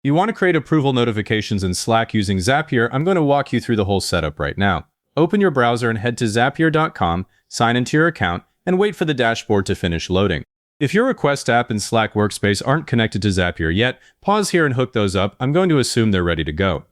You want to create approval notifications in Slack using Zapier. I'm going to walk you through the whole setup right now. Open your browser and head to zapier.com, sign into your account, and wait for the dashboard to finish loading. If your request app and Slack workspace aren't connected to Zapier yet, pause here and hook those up. I'm going to assume they're ready to go.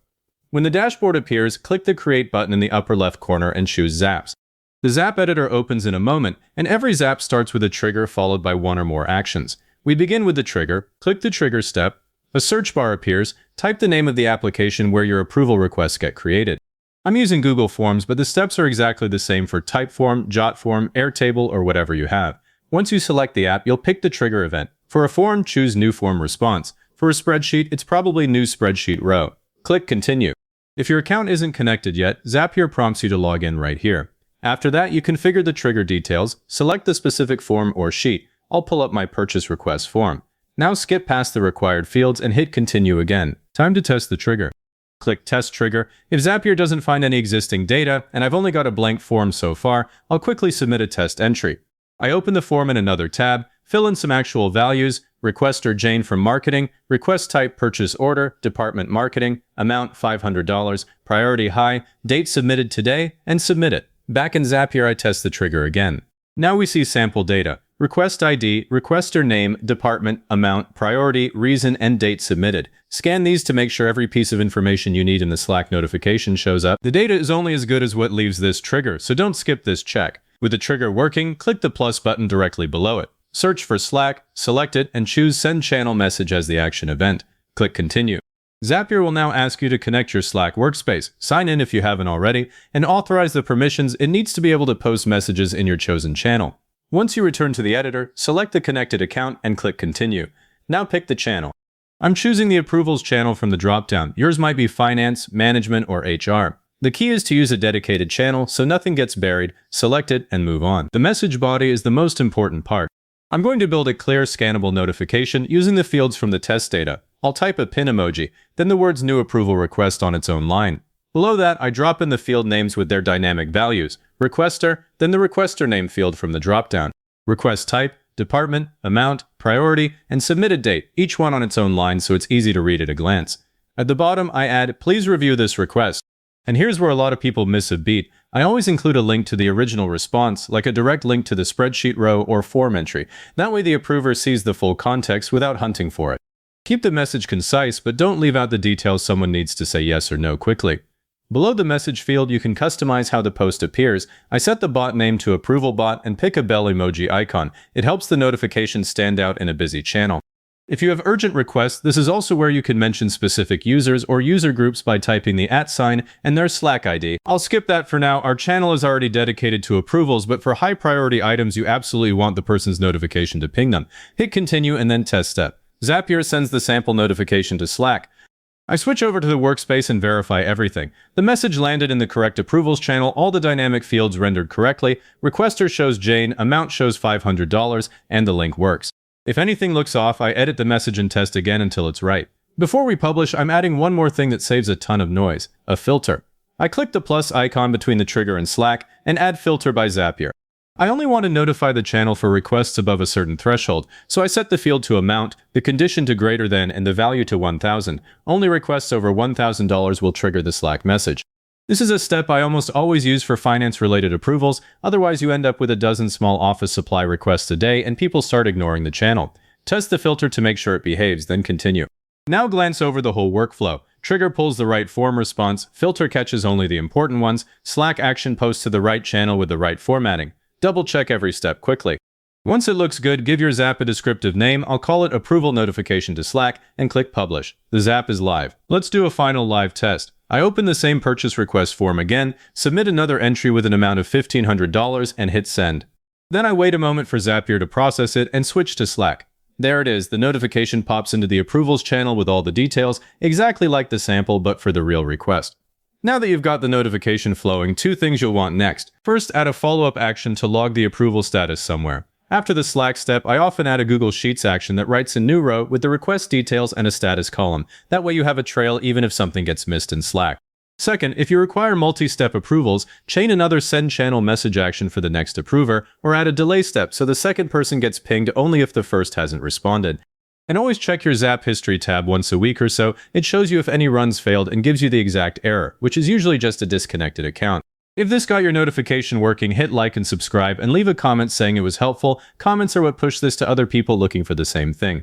When the dashboard appears, click the Create button in the upper left corner and choose Zaps. The Zap editor opens in a moment, and every Zap starts with a trigger followed by one or more actions. We begin with the trigger, click the trigger step, a search bar appears, type the name of the application where your approval requests get created. I'm using Google Forms, but the steps are exactly the same for Typeform, Jotform, Airtable, or whatever you have. Once you select the app, you'll pick the trigger event. For a form, choose New Form Response. For a spreadsheet, it's probably New Spreadsheet Row. Click Continue. If your account isn't connected yet, Zapier prompts you to log in right here. After that, you configure the trigger details, select the specific form or sheet. I'll pull up my purchase request form. Now skip past the required fields and hit Continue again. Time to test the trigger. Click Test Trigger. If Zapier doesn't find any existing data, and I've only got a blank form so far, I'll quickly submit a test entry. I open the form in another tab, fill in some actual values, requester Jane from marketing, request type purchase order, department marketing, amount $500, priority high, date submitted today, and submit it. Back in Zapier, I test the trigger again. Now we see sample data. Request ID, requester name, department, amount, priority, reason, and date submitted. Scan these to make sure every piece of information you need in the Slack notification shows up. The data is only as good as what leaves this trigger, so don't skip this check. With the trigger working, click the plus button directly below it. Search for Slack, select it, and choose Send Channel Message as the action event. Click Continue. Zapier will now ask you to connect your Slack workspace, sign in if you haven't already, and authorize the permissions. It needs to be able to post messages in your chosen channel. Once you return to the editor, select the connected account and click Continue. Now pick the channel. I'm choosing the Approvals channel from the dropdown. Yours might be Finance, Management, or HR. The key is to use a dedicated channel so nothing gets buried. Select it and move on. The message body is the most important part. I'm going to build a clear, scannable notification using the fields from the test data. I'll type a pin emoji, then the words New Approval Request on its own line. Below that, I drop in the field names with their dynamic values. Requester, then the requester name field from the dropdown. Request type, department, amount, priority, and submitted date, each one on its own line so it's easy to read at a glance. At the bottom, I add, please review this request. And here's where a lot of people miss a beat. I always include a link to the original response, like a direct link to the spreadsheet row or form entry. That way the approver sees the full context without hunting for it. Keep the message concise, but don't leave out the details someone needs to say yes or no quickly. Below the message field, you can customize how the post appears. I set the bot name to Approval Bot and pick a bell emoji icon. It helps the notification stand out in a busy channel. If you have urgent requests, this is also where you can mention specific users or user groups by typing the @ and their Slack ID. I'll skip that for now. Our channel is already dedicated to approvals, but for high priority items, you absolutely want the person's notification to ping them. Hit Continue and then Test Step. Zapier sends the sample notification to Slack. I switch over to the workspace and verify everything. The message landed in the correct approvals channel, all the dynamic fields rendered correctly, requester shows Jane, amount shows $500, and the link works. If anything looks off, I edit the message and test again until it's right. Before we publish, I'm adding one more thing that saves a ton of noise, a filter. I click the plus icon between the trigger and Slack and add Filter by Zapier. I only want to notify the channel for requests above a certain threshold, so I set the field to amount, the condition to greater than, and the value to 1,000. Only requests over $1,000 will trigger the Slack message. This is a step I almost always use for finance-related approvals, otherwise you end up with a dozen small office supply requests a day and people start ignoring the channel. Test the filter to make sure it behaves, then continue. Now glance over the whole workflow. Trigger pulls the right form response, filter catches only the important ones, Slack action posts to the right channel with the right formatting. Double-check every step quickly. Once it looks good, give your Zap a descriptive name. I'll call it Approval Notification to Slack and click Publish. The Zap is live. Let's do a final live test. I open the same purchase request form again, submit another entry with an amount of $1,500, and hit Send. Then I wait a moment for Zapier to process it and switch to Slack. There it is. The notification pops into the Approvals channel with all the details, exactly like the sample but for the real request. Now that you've got the notification flowing, two things you'll want next. First, add a follow-up action to log the approval status somewhere. After the Slack step, I often add a Google Sheets action that writes a new row with the request details and a status column. That way you have a trail even if something gets missed in Slack. Second, if you require multi-step approvals, chain another send channel message action for the next approver, or add a delay step so the second person gets pinged only if the first hasn't responded. And always check your Zap History tab once a week or so. It shows you if any runs failed and gives you the exact error, which is usually just a disconnected account. If this got your notification working, hit like and subscribe, and leave a comment saying it was helpful. Comments are what push this to other people looking for the same thing.